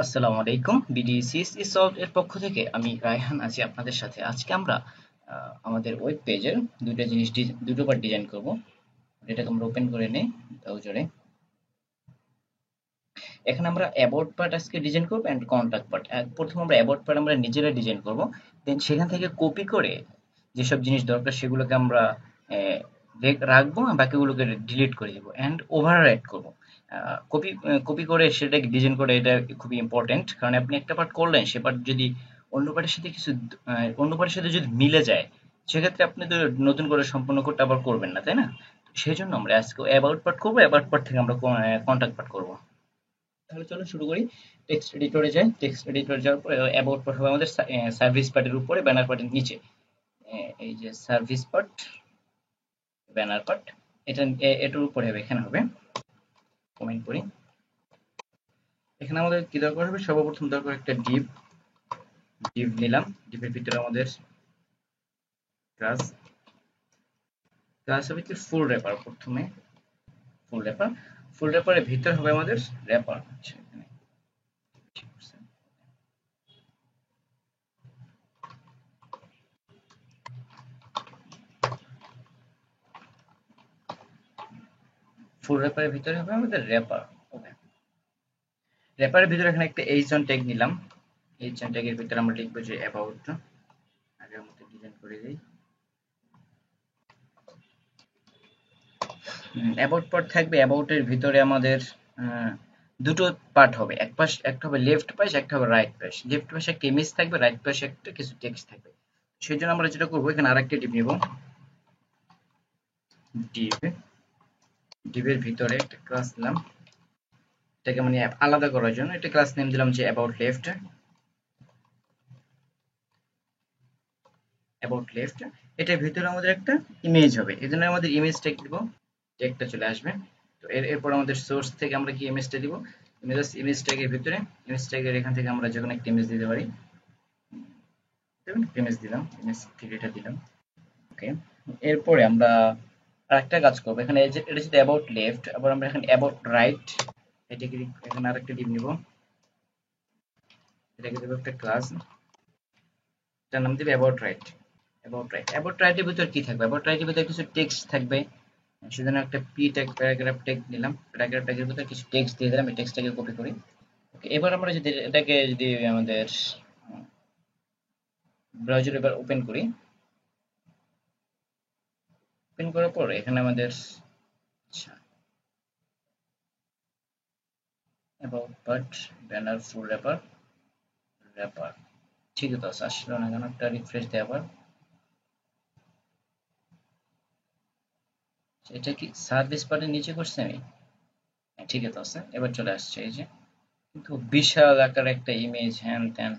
আসসালামু আলাইকুম। বিডিসিএসই সলভ এর পক্ষ থেকে আমি রায়হান আছি আপনাদের সাথে। আজকে আমরা আমাদের ওয়েব পেজের দুটো পার্ট ডিজাইন করব। এটাকে আমরা ওপেন করে নেই ব্রাউজারে। এখানে আমরা অ্যাবাউট পার্ট আজকে ডিজাইন করব এন্ড কন্টাক্ট পার্ট। প্রথমে আমরা অ্যাবাউট পার্ট আমরা নিজেরা ডিজাইন করব, দেন সেখান থেকে কপি করে যেসব জিনিস দরকার সেগুলোকে আমরা রাখবো, আর বাকিগুলোকে ডিলিট করে দিব এন্ড ওভাররাইট করব। কপি কপি করে সেটাকে ডিজাইন করে, এটা খুবই ইম্পর্টেন্ট, কারণ আপনি একটা পার্ট করলেন, সে পার্ট যদি অন্য পার্টের সাথে অন্য পার্টের সাথে যদি মিলে যায়, সেক্ষেত্রে আপনি তো নতুন করে সম্পূর্ণ করতে আবার করবেন না, তাই না? সেই জন্য আমরা আজকে অ্যাবাউট পার্ট করবো, অ্যাবাউট পার্ট থেকে আমরা কন্টাক্ট পার্ট করবো। তাহলে চলো শুরু করি। টেক্সট এডিটরে যাই। টেক্সট এডিটরে যাওয়ার পরে অ্যাবাউট পার্ট হবে আমাদের সার্ভিস পার্টের উপরে, ব্যানার পার্টের নিচে। এই যে সার্ভিস পার্ট, ব্যানার পার্ট, এটার উপরে হবে, এখানে হবে। কমেন্ট করি। এখানে আমাদের কি দরকার হবে? সর্বপ্রথম দরকার একটা ডিভ নিলাম। ডিভের ভিতরে আমাদের ক্লাস ক্লাস হবে কি ফুল র্যাপার। প্রথমে ফুল র্যাপার, ফুল র্যাপারের ভিতরে হবে আমাদের র্যাপার। আচ্ছা, এখানে ফুল র্যাপারের ভিতরে হবে আমাদের র্যাপার। ওকে, র্যাপারের ভিতরে এখানে একটা এইচ1 ট্যাগ নিলাম। এইচ1 ট্যাগের ভিতরে আমরা লিখবো যে অ্যাবাউট। আগের মতো ডিজাইন করে দিই। অ্যাবাউট পার্ট থাকবে। অ্যাবাউট এর ভিতরে আমাদের দুটো পার্ট হবে। একটা হবে লেফট পাশ, একটা হবে রাইট পাশ। লেফট পাশে একটা ইমেজ থাকবে, রাইট পাশে একটা কিছু টেক্সট থাকবে। সেই জন্য আমরা যেটা করবো, এখানে আরেকটা ডিভ নিব। ডিভ ডিভের ভিতরে একটা ক্লাস নিলাম। এটাকে মানে আলাদা করার জন্য একটা ক্লাস নেম দিলাম যে অ্যাবাউট লেফট। এটার ভিতরে আমাদের একটা ইমেজ হবে, এই জন্য আমাদের ইমেজ ট্যাগ দিব। ট্যাগটা চলে আসবে। তো এরপর আমাদের সোর্স থেকে আমরা কি ইমেজটা দিব? ইমেজ ট্যাগের ভিতরে, ইমেজ ট্যাগের এখান থেকে আমরা যে কোনো একটা ইমেজ দিতে পারি। ইমেজ দিলাম, ইমেজ থেকে এটা দিলাম। ওকে, এরপরে আমরা আরেকটা কাজ করবো। এখানে এটা যদি অ্যাবাউট লেফট, আবার আমরা এখানে অ্যাবাউট রাইট, এটাকে এখানে আরেকটা ডিভ নিব। এটাকে দেবো একটা ক্লাস, এটার নাম দিবে অ্যাবাউট রাইটের ভিতর কি থাকবে? অ্যাবাউট রাইটের ভিতরে কিছু টেক্সট থাকবে। সেজন্য একটা পি ট্যাগ, প্যারাগ্রাফ ট্যাগ নিলাম। প্যারাগ্রাফ ট্যাগের ভিতরে কিছু টেক্সট দিয়ে দিলাম। এই টেক্সটটাকে কপি করি। ওকে, এবার আমরা যদি এটাকে যদি আমাদের ব্রাউজার এবার ওপেন করি। ওপেন করার পর এখানে আমাদের আচ্ছা about part, banner, full wrapper ঠিকই তো আছে। আসলো না কেন? একটা রিফ্রেশ দেয় আবার। এটা কি সার্ভিস পার্টের নিচে করছি আমি? হ্যাঁ, ঠিকই তো আছে, এবার চলে আসছে। এই যে কিন্তু বিশাল আকার একটা ইমেজ, হ্যান ত্যান।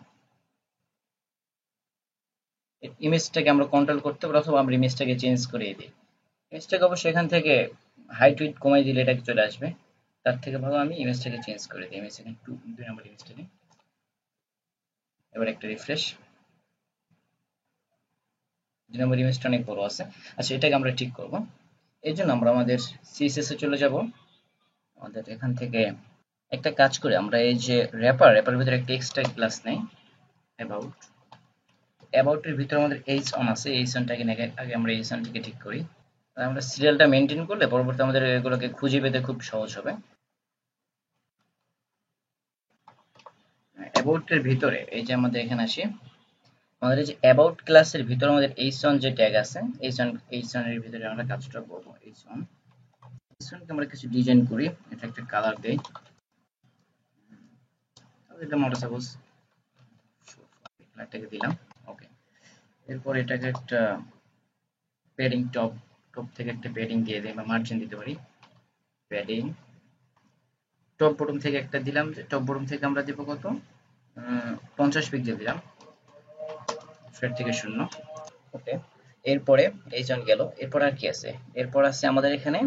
ইমেজটাকে আমরা কন্ট্রোল করতে পারি, অথবা আমরা ইমেজটাকে চেঞ্জ করে দিই। ইমেজটাকে অবশ্যই এখান থেকে হাইট উইডথ কমাই দিলে এটা চলে আসবে। তার থেকে ভালো আমি ইমেজটাকে চেঞ্জ করে দিই। ইমেজ এখানে 2 নম্বর ইমেজটাকে। এবার একটা রিফ্রেশ। 2 নম্বর ইমেজটা অনেক বড় আছে। আচ্ছা, এটাকে আমরা ঠিক করব। এর জন্য আমরা আমাদের সিএসএস এ চলে যাব। আমাদের এখান থেকে একটা কাজ করে আমরা এই যে র্যাপারের ভিতরে একটা এক্সট্রা ক্লাস নেই, অ্যাবাউট। অ্যাবাউট এর ভিতরে আমাদের এইচ অন আছে। এইচ অনটাকে আগে আমরা এইচ অনটাকে ঠিক করি। আর আমরা সিরিয়ালটা মেনটেন করলে পরবর্তী আমাদের এগুলোকে খুঁজে পেতে খুব সহজ হবে। অ্যাবাউট এর ভিতরে এই যে আমাদের এখানে আসি, আমাদের এই যে অ্যাবাউট ক্লাসের ভিতরে আমাদের এইচ অন যে ট্যাগ আছে, এইচ অন এর ভিতরে আমরা কাজটা করবো। এইচ অনকে আমরা কিছু ডিজাইন করি। এটা একটা কালার দেই। এটা আমরা সাপোজ কালারটাকে দিলাম। ওকে, এরপর এটাকে একটা প্যাডিং, টপ টপ থেকে একটা প্যাডিং দিয়ে দিই, বা মার্জিন দিতে পারি। প্যাডিং টপ বটম থেকে একটা দিলাম। যে টপ বটম থেকে আমরা দিব কত? 50 পিক্সেল দিলাম, ফ্ল্যাট থেকে 0। ওকে, এরপরে এইচন গেল। এরপর আর কি আছে? এরপর আছে আমাদের এখানে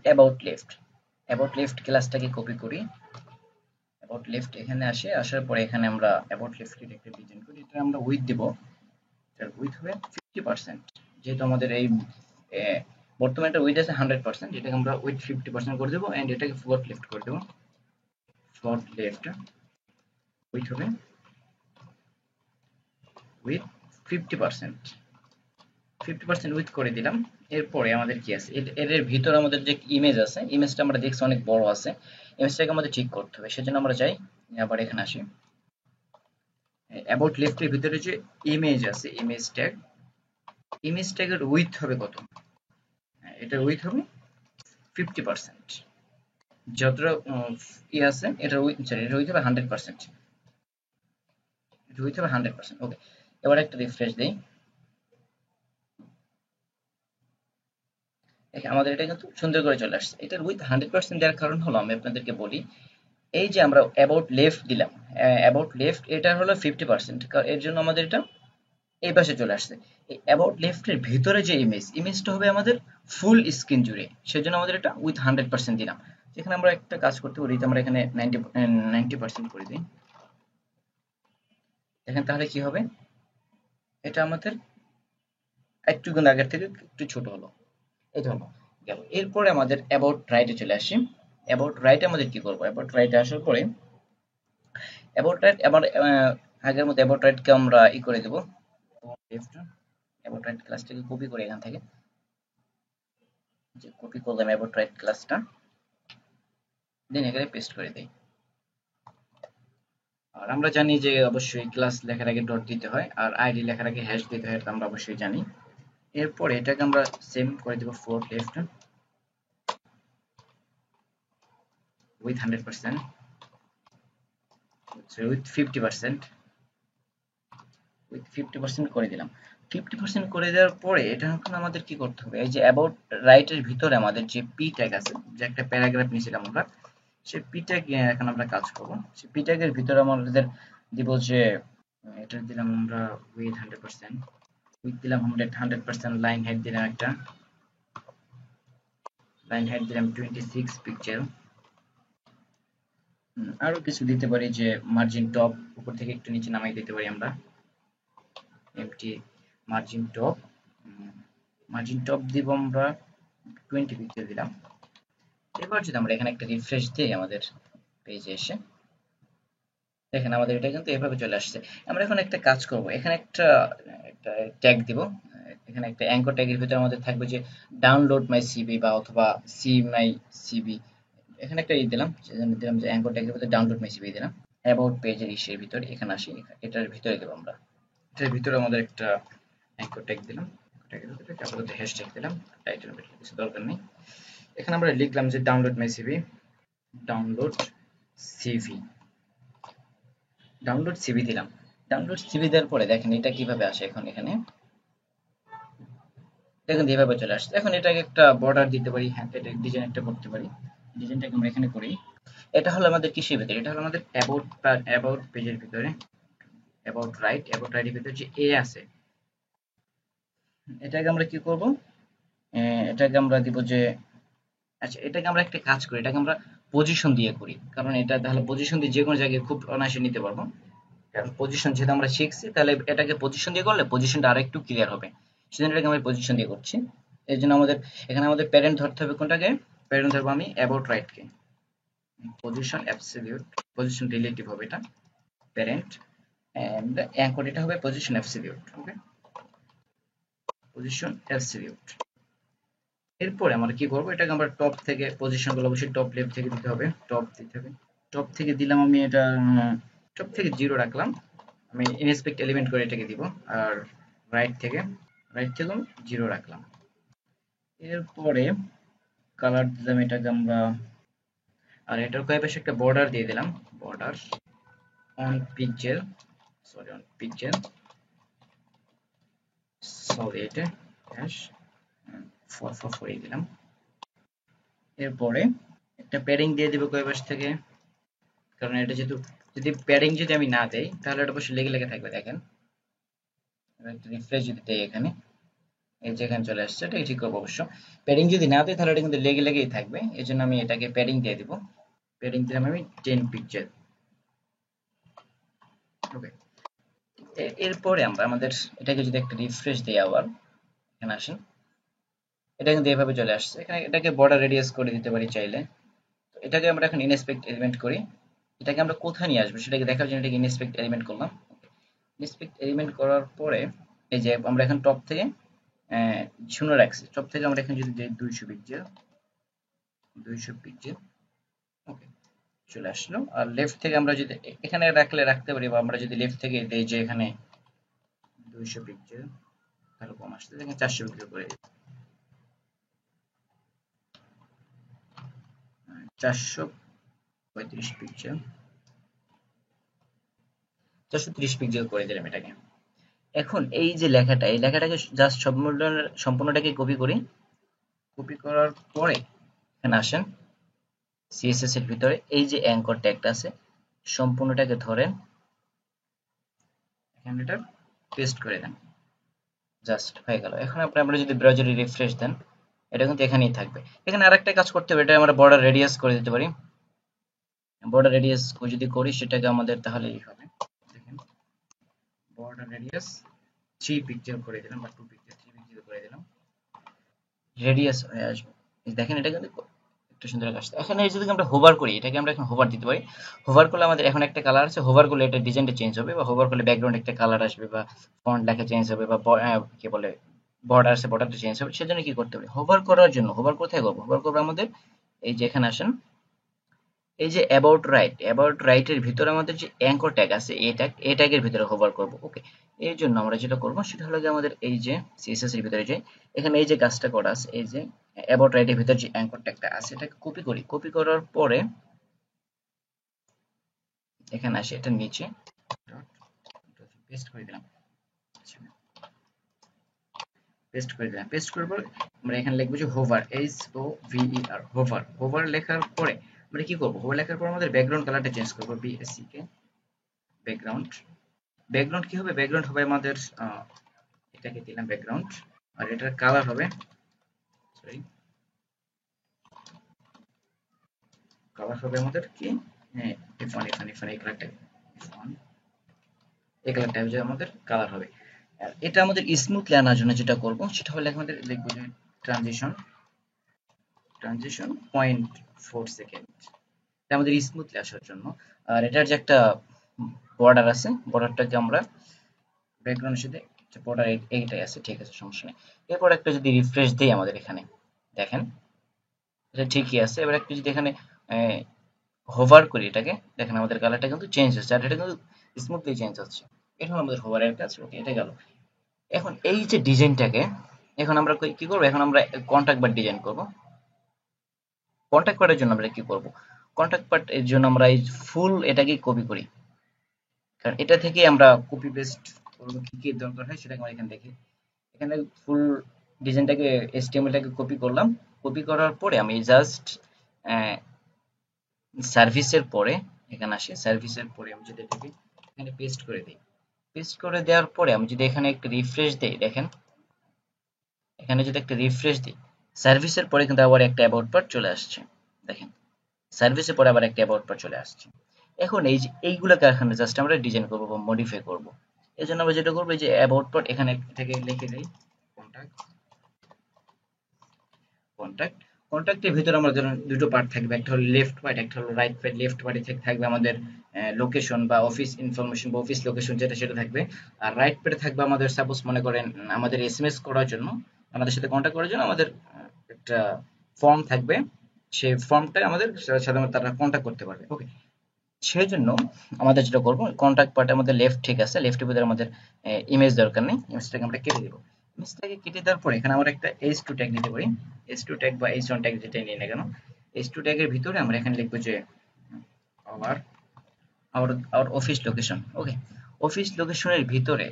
অ্যাবাউট লেফট ক্লাসটাকে কপি করি। অ্যাবাউট লেফট এখানে আসে, আসার পরে এখানে আমরা অ্যাবাউট লেফট একটা ডিজাইন করি। এটা আমরা উইথ দেব। এটার উইথ হবে 50%। যেহেতু আমাদের এই বর্তমানে এটা উইথ আছে 100%, এটাকে আমরা উইথ 50% করে দেবো, এন্ড এটাকে ফ্লোট লেফট করে দেবো। ফ্লোট লেফট উইথ হবে উইথ 50%, 50% উইথ করে দিলাম। এরপরে আমাদের কি আছে, এর ভিতর আমাদের যে ইমেজ আছে, ইমেজটা আমরা দেখছি অনেক বড় আছে, ইমেজটাকে আমাদের ঠিক করতে হবে। সেজন্য আমরা যাই, আবার এখানে আসি, অ্যাবাউট লেফটের ভিতরে যে ইমেজ আছে, ইমেজ ট্যাগের উইথ হবে কত? এটার উইথ হবে 50%। যতটা ই আছে এটার উইথ, সরি, এটার উইথ হবে 100%, এটার উইথ হবে 100%। ওকে, এবার একটা রিফ্রেশ দেই। দেখেন আমাদের এটা কিন্তু সুন্দর করে চলে আসছে। এটার উইথ 100% দেওয়ার কারণ হলো, আমি আপনাদেরকে বলি, এই যে আমরা অ্যাবাউট লেফট দিলাম, অ্যাবাউট লেফট এটা হলো 50%, এর জন্য আমাদের এটা এই পাশে চলে আসছে। এই অ্যাবাউট লেফটের ভিতরে যে ইমেজটা হবে আমাদের ফুল স্ক্রিন জুড়ে, সেজন্য আমাদের এটা উইথ 100% দিলাম। এখানে আমরা একটা কাজ করতে পারি, আমরা এখানে 90% করে দিই। দেখেন তাহলে কি হবে, এটা আমাদের একটু গুণ আগের থেকে একটু ছোট হলো। এটা হলো গেল। এরপরে আমাদের অ্যাবাউট রাইটে চলে আসি। অ্যাবাউট রাইটে আমাদের কি করবো, অ্যাবাউট রাইটে আসার পরে অ্যাবাউট রাইট আবার আগের মতো অ্যাবাউট রাইটকে আমরা ই করে দেবো, অ্যাবাউট রাইট ক্লাসটাকে কপি করে এখান থেকে, যে কপি করলাম অ্যাবাউট রাইট ক্লাসটা, দেন এখানে পেস্ট করে দিই। আর আমরা জানি যে অবশ্যই ক্লাস লেখার আগে ডট দিতে হয়, আর আইডি লেখার আগে হ্যাশ দিতে হয়, এটা আমরা অবশ্যই জানি। এরপরে এটাকে আমরা সেম করে দেবো four left with 100%, with 50%, with 50% করে দিলাম। 50% করে দেওয়ার পরে এটা এখন আমাদের কি করতে হবে, এই যে অ্যাবাউট রাইটের ভিতরে আমাদের যে পি ট্যাগ আছে, যে একটা প্যারাগ্রাফ নিয়েছিলাম আমরা, সেই পি ট্যাগ এখন আমরা কাজ করব। সেই পি ট্যাগের ভিতরে আমাদের দিব যে, এটা দিলাম আমরা উইথ 100%, উইথ দিলাম 100%, লাইন হাইট দিলাম একটা, লাইন হাইট দিলাম 26 পিক্সেল। আরো কিছু দিতে পারি, যে মার্জিন টপ উপর থেকে একটু নিচে নামাই দিতে পারি আমরা, M T margin top, margin top দিব আমরা 20 পিক্সেল দিলাম। এবার যদি আমরা এখানে একটা রিফ্রেশ দিই আমাদের পেজে এসে, দেখেন আমাদের এটা কিন্তু এভাবে চলে আসছে। আমরা এখন একটা কাজ করব, এখানে একটা একটা ট্যাগ দিব। এখানে একটা অ্যাঙ্কর ট্যাগের ভিতরে আমাদের থাকবে যে ডাউনলোড মাই সিভি বা অথবা সি মাই সিভি। এখানে একটা দিলাম, সেজন্য দিলাম যে অ্যাঙ্কর ট্যাগের ভিতরে ডাউনলোড মাই সিভি দিলাম। অ্যাবাউট পেজের ইসের ভিতরে এখানে আসি, এটার ভিতরে দেবো আমরা, এটার ভিতরে আমাদের একটা অ্যাঙ্কর ট্যাগ দিলাম, ট্যাগের ভিতরে আপাতত হ্যাশট্যাগ দিলাম, টাইটেল কিছু দরকার নেই। এখানে আমরা লিখলাম যে ডাউনলোড মাই CV, download CV, download CV দিলাম। ডাউনলোড সিভি দেওয়ার পরে দেখেন এটা কিভাবে আসে, এখন এখানে দেখেন এভাবে চলে আসছে। এখন এটাকে একটা বর্ডার দিতে পারি, হ্যাঁ এটা ডিজাইন একটা করতে পারি, ডিজাইনটাকে আমরা এখানে করি। এটা হলো আমাদের কিসের ভিতরে, এটা হলো আমাদের অ্যাবাউট পেজের ভিতরে, অ্যাবাউট রাইটের ভিতরে যে এ আছে, এটাকে আমরা কি করব, এটাকে আমরা দিব যে, আচ্ছা এটাকে আমরা একটা কাজ করি, এটাকে আমরা পজিশন দিয়ে করি, কারণ এটা তাহলে পজিশন দিয়ে যে কোনো জায়গায় খুব অনায়াসে নিতে পারবো। কারণ পজিশন যেহেতু আমরা শিখছি, তাহলে এটাকে পজিশন দিয়ে করলে পজিশনটা আরো একটু ক্লিয়ার হবে, সেজন্য এটাকে আমি পজিশন দিয়ে করছি। এর জন্য আমাদের এখানে আমাদের প্যারেন্ট ধরতে হবে, কোনটাকে প্যারেন্ট ধরবো, আমি about right K, position absolute, position relative হবে এটা, প্যারেন্ট, এন্ড অ্যাঙ্কর এটা হবে পজিশন অ্যাবসলিউট। ওকে, পজিশন অ্যাবসলিউট। এরপরে আমরা কি করব, এটাকে আমরা টপ থেকে, পজিশন গুলো অবশ্যই টপ লেফট থেকে দিতে হবে, টপ দিতে হবে। টপ থেকে দিলাম আমি এটা, টপ থেকে 0 রাখলাম, আমি ইনস্পেক্ট এলিমেন্ট করে এটাকে দিব। আর রাইট থেকে, রাইট থেকে আমি 0 রাখলাম। এরপরে কালার দিলাম এটাকে আমরা, আর এটার কয় পাশে একটা বর্ডার দিয়ে দিলাম, border on picture, sorry on picture solid hash 444 দিলাম। এরপরে একটা প্যাডিং দিয়ে দিব কয় পাশ থেকে, কারণ এটা যেহেতু, যদি প্যাডিং যদি আমি না দেই তাহলে এটা অবশ্যই লেগে লেগে থাকবে। দেখেন একটা রিফ্রেশ যদি দেই এখানে, এই যে এখানে চলে আসছে, এটা ঠিক করবো অবশ্য। প্যাডিং যদি না দেয় তাহলে এটা কিন্তু লেগে লেগেই থাকবে, এই জন্য আমি এটাকে প্যাডিং দিয়ে দিব। প্যাডিং দিলাম আমি 10 পিকচার। ওকে, এরপরে আমরা আমাদের এটাকে যদি একটা রিফ্রেশ দিই আবার, এখানে আসেন, এটা কিন্তু এভাবে চলে আসছে। এখানে এটাকে বর্ডার রেডিয়াস করে দিতে পারি চাইলে। তো এটাকে আমরা এখন ইনস্পেক্ট এলিমেন্ট করি, এটাকে আমরা কোথায় নিয়ে আসবো সেটাকে দেখার জন্য এটাকে ইনস্পেক্ট এলিমেন্ট করলাম। ইনস্পেক্ট এলিমেন্ট করার পরে এই যে আমরা এখন টপ থেকে শূন্য রাখছি, টপ থেকে আমরা এখানে যদি যাই 200 পিক্সেল ওকে চলে আসলো। আর লেফট থেকে আমরা যদি এখানে রাখতে পারি, বা আমরা যদি লেফট থেকে দেই যে এখানে 200 পিক্সেল, তাহলে কম আসতে এখানে 400 পিক্সেল করে দিই। 435 পিক্সেল, 430 পিক্সেল করে দিলাম এটাকে। এখন এই যে লেখাটা, এই লেখাটাকে জাস্ট সম্পূর্ণটাকে কপি করি। কপি করার পরে এখানে আসেন, সিএসএস এর ভিতরে এই যে অ্যাঙ্কর ট্যাগটা আছে সম্পূর্ণটাকে ধরেন, এখানে এটা পেস্ট করে দেন, জাস্ট হয়ে গেল। এখন আপনারা যদি ব্রাউজারে রিফ্রেশ দেন এটা কিন্তু এখানেই থাকবে। এখানে আরেকটা কাজ করতে হবে, এটা আমরা বর্ডার রেডিয়াস করে দিতে পারি। বর্ডার রেডিয়াস যদি করি সেটাকে আমাদের তাহলেই হবে। দেখেন বর্ডার রেডিয়াস 3 পিক্সেল করে দিলাম, বা 2 পিক্সেল 3 পিক্সেল করে দিলাম, রেডিয়াস হয়ে আসবে। দেখেন এটা কিন্তু একটা সুন্দর আসছে। এখানে যদি আমরা হোভার করি, এটাকে আমরা এখন হোভার দিতে পারি। হোভার করলে আমাদের এখন একটা কালার আছে, হোভার করলে এটা ডিজাইনটা চেঞ্জ হবে, বা হোভার করলে ব্যাকগ্রাউন্ড একটা কালার আসবে, বা ফন্ট লেখা চেঞ্জ হবে, বা কি বলে বর্ডার আছে বর্ডারটা চেঞ্জ হবে। সেজন্য কি করতে হবে, হোভার করার জন্য হোভার কোথায় করবো, হোভার করবো আমাদের এই যে এখানে আসেন, এই যে অ্যাবাউট রাইট এর ভিতরে আমাদের যে অ্যাঙ্কর ট্যাগ আছে, এই ট্যাগের ভিতরে হোভার করব। ওকে, এর জন্য আমরা যেটা করব সেটা হলো যে আমাদের এই যে সিএসএস এর ভিতরে যে এখানে এই যে কাজটা করা আছে, এই যে অ্যাবাউট রাইট এর ভিতরে যে অ্যাঙ্কর ট্যাগটা আছে এটাকে কপি করি। কপি করার পরে এখানে আসি, এটা নিচে পেস্ট করে দিলাম। পেস্ট করে দিলাম, পেস্ট করার পর আমরা এখানে লিখবো যে হোভার, HOVER, হোভার। হোভার লেখার পরে আমরা কি করব, হোভার লেখার পর আমাদের ব্যাকগ্রাউন্ড কালারটা চেঞ্জ করব, BSCK ব্যাকগ্রাউন্ড। ব্যাকগ্রাউন্ড কি হবে, ব্যাকগ্রাউন্ড হবে আমাদের এটাকে দিলাম ব্যাকগ্রাউন্ড, আর এটার কালার হবে, সরি, কালার হবে আমাদের কি, হ্যাঁ F1 এই কালারটা, F1 এই কালারটা হচ্ছে আমাদের কালার হবে। আর এটা আমাদের স্মুথলি আনার জন্য যেটা করব সেটা হলো আমাদের লিখবো যে ট্রানজিশন 0.4 সেকেন্ড, এটা আমাদের স্মুথলি আসার জন্য। আর এটার যে একটা বর্ডার আছে, বর্ডারটাকে আমরা ব্যাকগ্রাউন্ডের সাথে বর্ডার এইটাই আছে, ঠিক আছে সমস্যা নেই। এরপর একটা যদি রিফ্রেশ দেই আমাদের এখানে দেখেন এটা ঠিকই আছে। এবার একটু যদি এখানে হোভার করি এটাকে, দেখেন আমাদের কালারটা কিন্তু চেঞ্জ হচ্ছে, আর এটা কিন্তু স্মুথলি চেঞ্জ হচ্ছে। এটা হলো আমাদের হোভারের কাজ। ওকে, এটা গেল। এখন এই যে ডিজাইনটাকে এখন আমরা কি করবো, এখন আমরা কন্টাক্ট বার ডিজাইন করব। কন্টাক্ট পার্টের জন্য আমরা কি করব, কন্টাক্ট পার্ট এর জন্য আমরা এই ফুল এটাকে কপি করি, কারণ এটা থেকে আমরা কপি পেস্ট করবো, কি কি দরকার হয় সেটাকে আমরা এখানে দেখি। এখানে ফুল ডিজাইনটাকে HTML-টাকে কপি করলাম। কপি করার পরে আমি জাস্ট সার্ভিসের পরে এখানে আসি, সার্ভিসের পরে আমি যদি এটাকে এখানে পেস্ট করে দিই, পেস্ট করে দেওয়ার পরে আমি যদি এখানে একটা রিফ্রেশ দিই, দেখেন এখানে যদি একটা রিফ্রেশ দিই, সার্ভিসের পরে কিন্তু আবার একটা অ্যাবাউট পার্ট চলে আসছে। দেখেন সার্ভিসের পরে আবার একটা অ্যাবাউট পার্ট চলে আসছে। এখন এই যে এইগুলোকে এখানে জাস্ট আমরা ডিজাইন করবো বা মডিফাই করবো। এই জন্য আমরা যেটা করবো, এই যে অ্যাবাউট পার্ট এখানে থেকে লিখে দিই কন্টাক্ট। কন্টাক্ট কন্টাক্টের ভিতরে আমাদের দুটো পার্ট থাকবে, একটা হলো লেফট পার্ট, একটা হলো রাইট পার্ট। লেফট পার্টে থাকবে আমাদের লোকেশন বা অফিস ইনফরমেশন বা অফিস লোকেশন যেটা সেটা থাকবে। আর রাইট পার্টে থাকবে আমাদের সাপোজ মনে করেন আমাদের এসএমএস করার জন্য, আমাদের সাথে কন্টাক্ট করার জন্য আমাদের একটা ফর্ম থাকবে, সেই ফর্মটা আমাদের সাধারণত তারা কন্টাক্ট করতে পারবে। ওকে, সেই জন্য আমাদের যেটা করবো, কন্টাক্ট পার্টে আমাদের লেফট ঠিক আছে, লেফটের ভিতরে আমাদের ইমেজ দরকার নেই, ইমেজটাকে আমরা কেটে দিব। ইমেজটাকে কেটে দেওয়ার পরে এখানে আমরা একটা H2 ট্যাগ নিতে পারি, H2 ট্যাগ বা H1 ট্যাগ যেটাই নিই না কেন। H2 ট্যাগের ভিতরে আমরা এখানে লিখবো যে our our office location. Okay, office লোকেশনের ভিতরে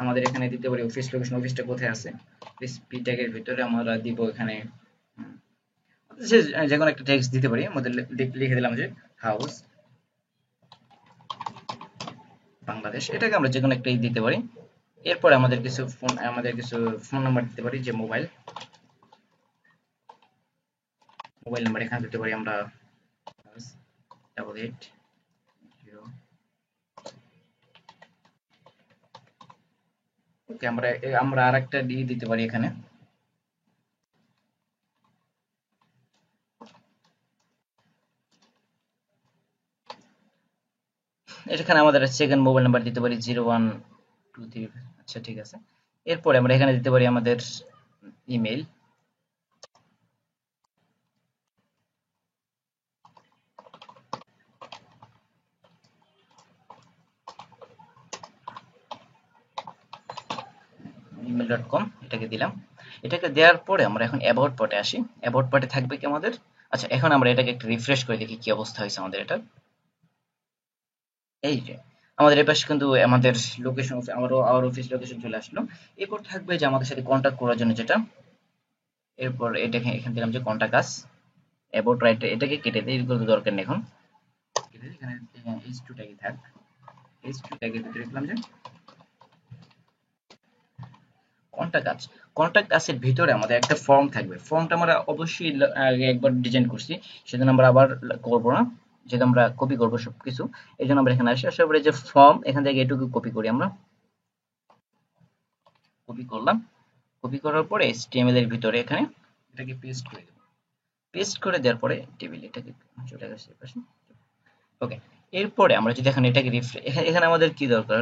আমাদের এখানে দিতে পারি অফিস লোকেশন, অফিসটা কোথায় আছে, অফিস পি ট্যাগের ভিতরে আমরা দিব এখানে যে যে কোনো একটা টেক্সট দিতে পারি। আমাদের লিখে দিলাম যে হাউস বাংলাদেশ, এটাকে আমরা যে কোনো একটাই দিতে পারি। এরপরে আমাদের কিছু ফোন নাম্বার দিতে পারি, যে মোবাইল নাম্বার এখানে দিতে পারি আমরা 88 ওকে, আমরা আরেকটা দিয়ে দিতে পারি এখানে, এখানে আমাদের সেকেন্ড মোবাইল নাম্বার দিতে পারি 0123। আচ্ছা ঠিক আছে। এরপরে আমরা এখানে দিতে পারি আমাদের ইমেল। email.com এটাকে দিলাম। এটাকে দেওয়ার পরে আমরা এখন অ্যাবাউট পার্টে আসি। অ্যাবাউট পার্টে থাকবে কি আমাদের, আচ্ছা এখন আমরা এটাকে একটু রিফ্রেশ করে দেখি কি অবস্থা হয়েছে আমাদের এটা। এই যে আমাদের এই পাশে কিন্তু আমাদের লোকেশন, আমার অফিস লোকেশন চলে আসলো। এরপর থাকবে যে আমাদের সাথে কন্ট্যাক্ট করার জন্য যেটা, এরপর এটাকে এখানে দিলাম যে কন্ট্যাক্ট আস। অ্যাবাউট রাইট এটাকে কেটে দিই, এগুলো তো দরকার নেই এখন। কেটে দিই, এখানে H2 ট্যাগে থাক। H2 ট্যাগের ভিতরে দিলাম যে কন্টাক্ট আস। কন্টাক্ট আসের ভিতরে আমাদের একটা ফর্ম থাকবে। ফর্মটা আমরা অবশ্যই আগে একবার ডিজাইন করছি, সেজন্য আমরা আবার করব না, যেহেতু আমরা কপি করবো সবকিছু। এই জন্য আমরা এখানে আসি, আসার পরে যে ফর্ম এখান থেকে এটুকু কপি করি, আমরা কপি করলাম। কপি করার পরে HTML এর ভিতরে এখানে এটাকে পেস্ট করে দেব। পেস্ট করে দেওয়ার পরে টেবিল এটাকে চলে গেছে পাশে। ওকে, এরপরে আমরা যদি এখন এটাকে রিফ্রেশ, এখানে আমাদের কি দরকার,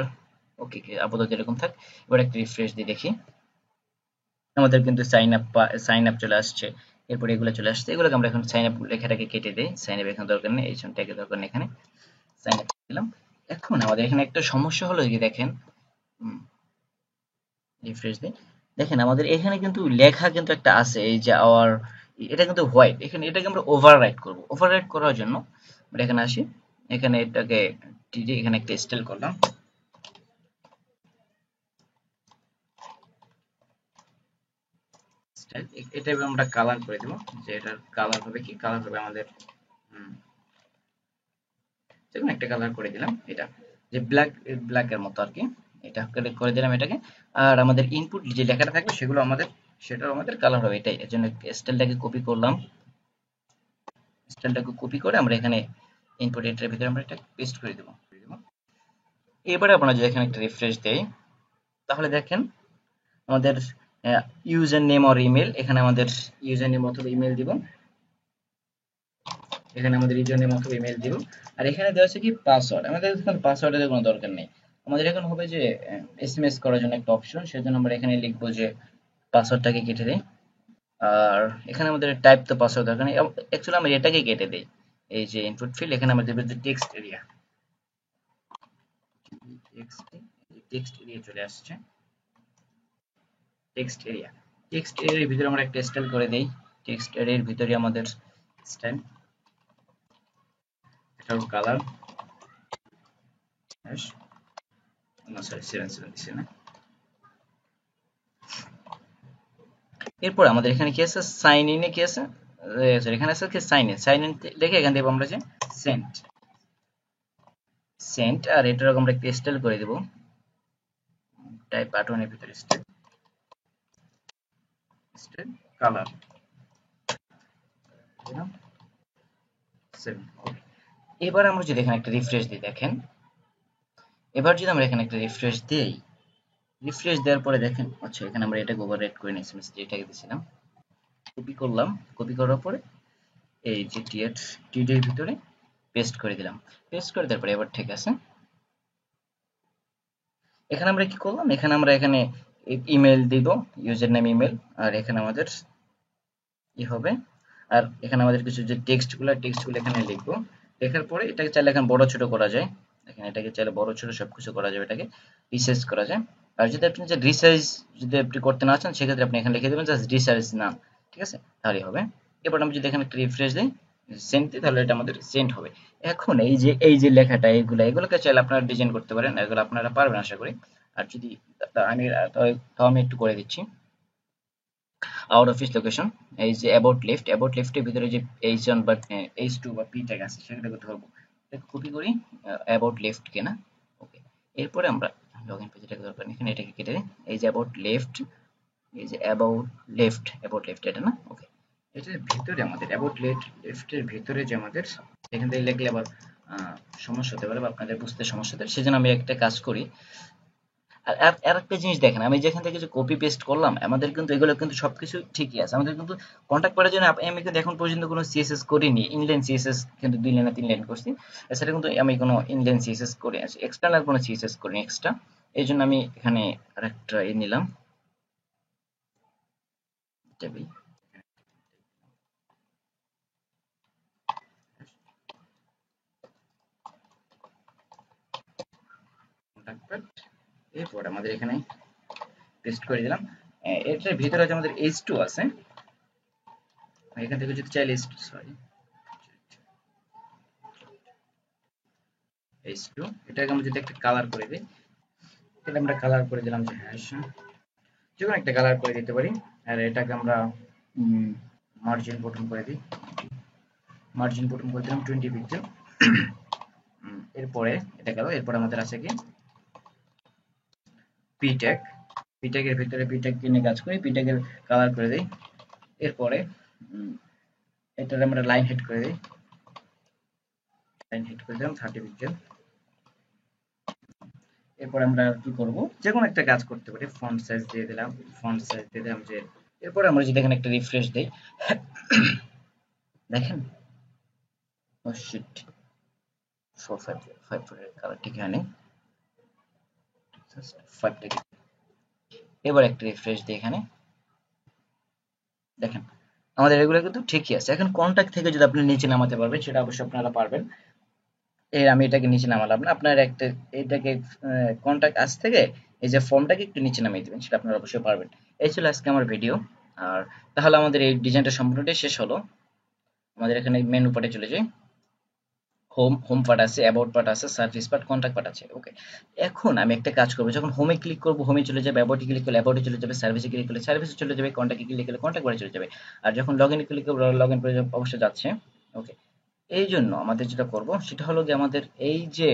ওকে আপাতত এরকম থাক। এবার একটা রিফ্রেশ দিয়ে দেখি, আমাদের কিন্তু সাইন আপ চলে আসছে। এরপরে এগুলো চলে আসছে, এগুলোকে আমরা এখন সাইন আপ লেখাটাকে কেটে দেই। সাইন আপ এখানে দরকার নেই, এই ট্যাগের দরকার নেই, এখানে সাইন আপ দিলাম। এখন আমাদের এখানে একটা সমস্যা হলো কি দেখেন, রিফ্রেশ দিই, দেখেন আমাদের এখানে কিন্তু লেখা কিন্তু একটা আছে, এই যে আওয়ার, এটা কিন্তু হোয়াইট, এখানে এটাকে আমরা ওভাররাইট করব। ওভাররাইট করার জন্য আমরা এখানে আসি, এখানে এটাকে টিডি এখানে একটা স্টাইল করলাম, স্টাইল। এটা আমরা কালার করে দেব, যে এটার কালার হবে কি, কালার হবে আমাদের যেকোনো একটা কালার করে দিলাম, এটা যে ব্ল্যাকের মতো আর কি। এটা করে দিলাম এটাকে। আর আমাদের ইনপুট যে লেখাটা থাকবে সেগুলো আমাদের, সেটাও আমাদের কালার হবে এটাই। এর জন্য স্টাইলটাকে কপি করলাম, স্টাইলটাকে কপি করে আমরা এখানে ইনপুট এটার ভিতরে আমরা এটা পেস্ট করে দেবো। এবারে আপনারা যদি এখানে একটা রিফ্রেশ দেই, তাহলে দেখেন আমাদের ইউজার নেম অর ইমেল, এখানে আমাদের ইউজার নেম অথবা ইমেল দিব, এখানে আমাদের ইউজার নেম অথবা ইমেল দিব। আর এখানে দেওয়া আছে কি পাসওয়ার্ড, আমাদের এখানে পাসওয়ার্ডের কোনো দরকার নেই। আমাদের এখন হবে যে এসএমএস করার জন্য একটা অপশন, সেজন্য আমরা এখানে লিখবো যে পাসওয়ার্ডটাকে কেটে দেই। আর এখানে আমাদের টাইপ তো পাসওয়ার্ড দরকার নেই, অ্যাকচুয়ালি আমরা এটাকে কেটে দেই। এই যে ইনপুট ফিল্ড, এখানে আমরা দেবো যে টেক্সট এরিয়া, টেক্সট এরিয়া চলে আসছে। টেক্সট এরিয়া, টেক্সট এরিয়ার ভিতরে আমরা একটা স্টাইল করে দেই। টেক্সট এরিয়ার ভিতরে আমাদের স্টাইল, এটার কালার না, সরি 77 দিছি না। এরপর আমাদের এখানে কি আছে, সাইন ইনে কি আছে, সরি এখানে আছে কি সাইন ইন। সাইন ইন লিখে এখান থেকে আমরা যে সেন্ট, সেন্ট, আর এটার আমরা একটা স্টাইল করে দেব, টাইপ বাটনের ভিতরে স্টাইল, স্টাইল কালার দিলাম 7। এবার আমরা যদি এখানে একটা রিফ্রেশ দিই, দেখেন এবার যদি আমরা এখানে একটা রিফ্রেশ দেই, রিফ্রেশ দেওয়ার পরে দেখেন, আচ্ছা এখানে আমরা এটাকে ওভাররাইট করে নিয়েছি, এটাকে দিয়েছিলাম, কপি করলাম। কপি করার পরে এই যে টিডি এর ভিতরে পেস্ট করে দিলাম। পেস্ট করে দেওয়ার পরে এবার ঠিক আছে। এখানে আমরা কি করলাম, এখানে আমরা এখানে ইমেল দিব, ইউজার নেম ইমেল, আর এখানে আমাদের কি হবে, আর এখানে আমাদের কিছু যে টেক্সটগুলো এখানে লিখবো। লেখার পরে এটাকে চাইলে এখানে বড় ছোট করা যায়, এখানে এটাকে চাইলে বড় ছোট সবকিছু করা যাবে, এটাকে রিসাইজ করা যায়। আর যদি আপনি যে রিসাইজ যদি আপনি করতে না চান, সেক্ষেত্রে আপনি এখানে লিখে দেবেন জাস্ট রিসাইজ না, ঠিক আছে, তাহলেই হবে। এবার আমি যদি এখানে একটা রিফ্রেশ দিই, সেন্ড দিই, তাহলে এটা আমাদের সেন্ড হবে। এখন এই যে লেখাটা, এগুলোকে চাইলে আপনারা ডিজাইন করতে পারেন, এগুলো আপনারা পারবেন আশা করি। আর যদি আমি তাও আমি একটু করে দিচ্ছি। আউট অফিস লোকেশন, এই যে অ্যাবাউট লেফটের ভিতরে যে H1 বা H2 বা P ট্যাগ আছে, সেটাকে ধরবো, এটাকে কপি করি অ্যাবাউট লেফট কে না, ওকে। এরপরে আমরা লগইন পেজটাকে দরকার নেই, এখানে এটাকে কেটে দিই। এই যে অ্যাবাউট লেফট, এই যে অ্যাবাউট লেফট এটা না, ওকে। এটার ভিতরে আমাদের অ্যাবাউট লেফটের ভিতরে যে আমাদের, এখান থেকে লিখলে আবার সমস্যা হতে পারে বা আপনাদের বুঝতে সমস্যা হতে পারে, সেজন্য আমি একটা কাজ করি, আর আর একটা জিনিস দেখেন, আমি যেখান থেকে যে কপি পেস্ট করলাম আমাদের কিন্তু এগুলো কিন্তু সবকিছু ঠিকই আছে। আমাদের কিন্তু কন্টাক্ট করার জন্য আমি কিন্তু এখন পর্যন্ত কোনো সিএসএস করিনি। ইনলাইন সিএসএস কিন্তু 2 লাইন না 3 লাইন করছি। এছাড়া কিন্তু আমি কোনো ইনলাইন সিএসএস করে আছি, এক্সটার্নাল কোনো সিএসএস করিনি এক্সট্রা। এই জন্য আমি এখানে আরেকটা নিলাম টেবিল কন্টাক্ট, এরপর আমাদের এখানে পেস্ট করে দিলাম। এটার ভিতরে আছে আমাদের H2 আছে, এখান থেকে যদি চাইলে সরি H2 এটাকে আমরা যদি একটা কালার করে দিই, তাহলে আমরা কালার করে দিলাম যে হ্যাশ, যে কোনো একটা কালার করে দিতে পারি। আর এটাকে আমরা মার্জিন বটন করে দিই, মার্জিন বটন করে দিলাম 20 পিক্সেল। এরপরে এটা গেল, এরপরে আমাদের আছে কি পিট্যাগ, পিট্যাগের ভিতরে পিট্যাগ নিয়ে কাজ করি, পিট্যাগের কালার করে দিই। এরপরে এটার আমরা লাইন হেড করে দিই, লাইন হেড করে দিলাম 30 পিক্সেল। এরপর আমরা কি করব, যে কোনো একটা কাজ করতে পারি, ফন্ট সাইজ দিয়ে দিলাম, ফন্ট সাইজ দিয়ে দিলাম যে। এরপর আমরা যদি এখানে একটা রিফ্রেশ দেই, দেখেন ও শিট 455 এর কালার ঠিক এখানে 5 থেকে। এবার একটা রিফ্রেশ দিই এখানে, দেখেন আমাদের এগুলো কিন্তু ঠিকই আছে। এখন কন্টাক্ট থেকে যদি আপনি নিচে নামাতে পারবেন সেটা অবশ্যই আপনারা পারবেন। এই আমি এটাকে নিচে নামালাম না, আপনার একটা এটাকে কন্টাক্ট আজ থেকে এই যে ফর্মটাকে একটু নিচে নামিয়ে দিবেন, সেটা আপনারা অবশ্যই পারবেন। এই ছিল আজকে আমার ভিডিও। আর তাহলে আমাদের এই ডিজাইনটা সম্পূর্ণটাই শেষ হলো। আমাদের এখানে মেনু পার্টে চলে যাই, হোম পার্ট আছে, অ্যাবাউট পার্ট আছে, সার্ভিস পার্ট, কন্টাক্ট পার্ট আছে। ওকে, এখন আমি একটা কাজ করবো, যখন হোমে ক্লিক করবো হোমে চলে যাবে, অ্যাবাউটে ক্লিক করলে অ্যাবাউটে চলে যাবে, সার্ভিসে ক্লিক করলে সার্ভিসে চলে যাবে, কন্টাক্টে ক্লিক করলে কন্টাক্ট পার্টে চলে যাবে। আর যখন লগ ইনে ক্লিক করবো লগ ইন করে অবশ্যই যাচ্ছে। ওকে, এই জন্য আমাদের যেটা করব সেটা হলো যে আমাদের এই যে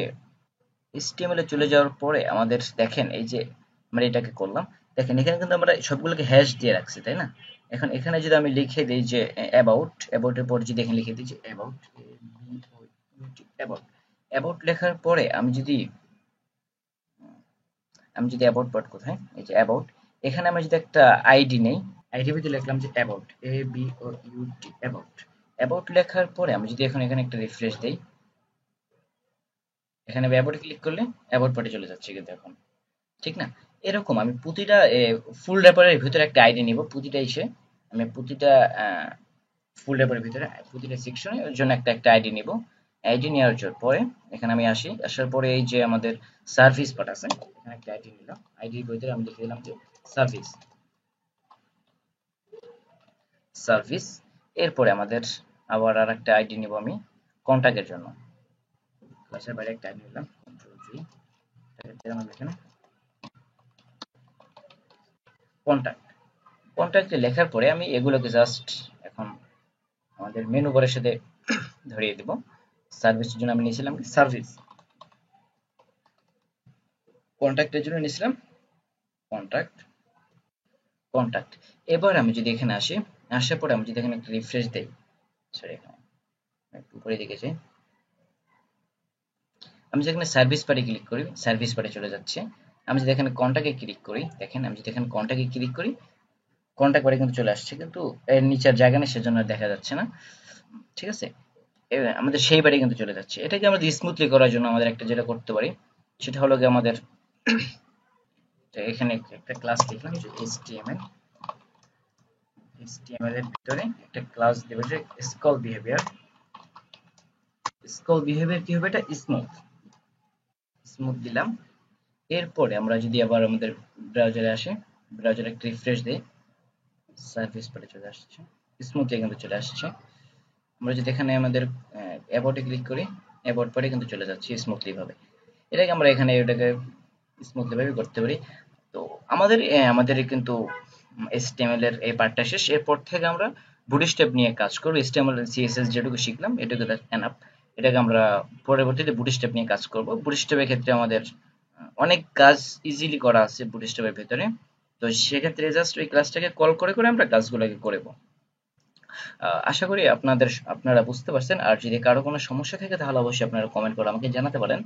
HTML এ চলে যাওয়ার পরে আমাদের দেখেন এই যে আমরা এটাকে করলাম, দেখেন এখানে কিন্তু আমরা সবগুলোকে হ্যাশ দিয়ে রাখছি, তাই না? এখন এখানে যদি আমি লিখে দিই যে অ্যাবাউট, অ্যাবাউটের পর যদি এখানে লিখে দিই যে অ্যাবাউট, অ্যাবাউট, অ্যাবাউট লেখার পরে আমি যদি অ্যাবাউট পার্ট কোথায়, এই যে অ্যাবাউট, এখানে আমি যদি একটা আইডি নেই, আইডি ভিতরে লিখলাম যে অ্যাবাউট, ABOUT, অ্যাবাউট। অ্যাবাউট লেখার পরে আমি যদি এখন এখানে একটা রিফ্রেশ দেই, এখানে অ্যাবাউটে ক্লিক করলে অ্যাবাউট পার্টে চলে যাচ্ছে কিন্তু এখন, ঠিক না? এরকম আমি প্রতিটা ফুল র্যাপারের ভিতরে একটা আইডি নিব, প্রতিটা ইসে আমি প্রতিটা ফুল র্যাপারের ভিতরে প্রতিটা সেকশনের জন্য একটা একটা আইডি নিব। আইডি নেওয়ার পরে এখানে আমি আসার পরে এই যে আমাদের সার্ভিস পার্ট আছে, এখানে একটা আইডি নিলাম, আইডির ভিতরে আমি লিখে দিলাম যে সার্ভিস, সার্ভিস। এরপরে আমাদের আবার আর একটা আইডি নিব আমি কন্টাক্টের জন্য, ক্লাসের বাইরে একটা আইডি নিলাম, কন্ট্রোল ভি, এখানে কন্টাক্ট। কন্টাক্টে লেখার পরে আমি এগুলোকে জাস্ট এখন আমাদের মেনু বারের সাথে ধরিয়ে দিব। সার্ভিসের জন্য আমি নিয়েছিলাম সার্ভিস, কন্টাক্টের জন্য নিয়েছিলাম কন্টাক্ট, কন্টাক্ট। এবার আমি যদি এখানে আসি, আসার পরে আমি যদি এখানে একটা রিফ্রেশ দেই, সরি এখানে একটু উপরে দিকে যাই, আমি যেখানে সার্ভিস পারে ক্লিক করি সার্ভিস পারে চলে যাচ্ছে। আমি যদি এখানে কন্টাক্টে ক্লিক করি, দেখেন আমি যদি এখানে কন্টাক্টে ক্লিক করি কন্টাক্ট পারে কিন্তু চলে আসছে, কিন্তু এর নিচের জায়গা নেই সেজন্য আর দেখা যাচ্ছে না, ঠিক আছে? আমাদের সেই বারে কিন্তু চলে যাচ্ছে। এটাকে আমরা স্মুথলি করার জন্য আমাদের একটা যেটা করতে পারি সেটা হলো গিয়ে আমাদের এখানে একটা ক্লাস লিখলাম যে HTML এর ভিতরে একটা ক্লাস দেব যে স্ক্রল বিহেভিয়ার। স্ক্রল বিহেভিয়ার কি হবে, এটা স্মুথ, স্মুথ দিলাম। এরপরে আমরা যদি আবার আমাদের ব্রাউজারে আসি, ব্রাউজারে একটা রিফ্রেশ দেই, সার্ভিস পারে চলে আসছে, স্মুথলি কিন্তু চলে আসছে। আমরা যদি এখানে আমাদের অ্যাবাউটে ক্লিক করি অ্যাবাউট পারে কিন্তু চলে যাচ্ছে স্মুথলি ভাবে। এটাকে আমরা এখানে এটাকে স্মুথলি ভাবে করতে পারি। তো আমাদের কিন্তু HTML এর এই পার্টটা শেষ। এরপর থেকে আমরা বুটস্ট্র্যাপ নিয়ে কাজ করব। HTML CSS যেটুকু শিখলাম এটুকু এনাফ। এটাকে আমরা পরবর্তীতে বুটস্ট্র্যাপ নিয়ে কাজ করব। বুটস্ট্র্যাপের ক্ষেত্রে আমাদের অনেক কাজ ইজিলি করা আছে বুটস্ট্র্যাপের ভেতরে। তো সেক্ষেত্রে জাস্ট ওই ক্লাসটাকে কল করে করে আমরা কাজগুলোকে করব। আশা করি আপনারা বুঝতে পারছেন। আর যদি কারো কোনো সমস্যা থাকে তাহলে অবশ্যই আপনারা কমেন্ট করে আমাকে জানাতে পারেন।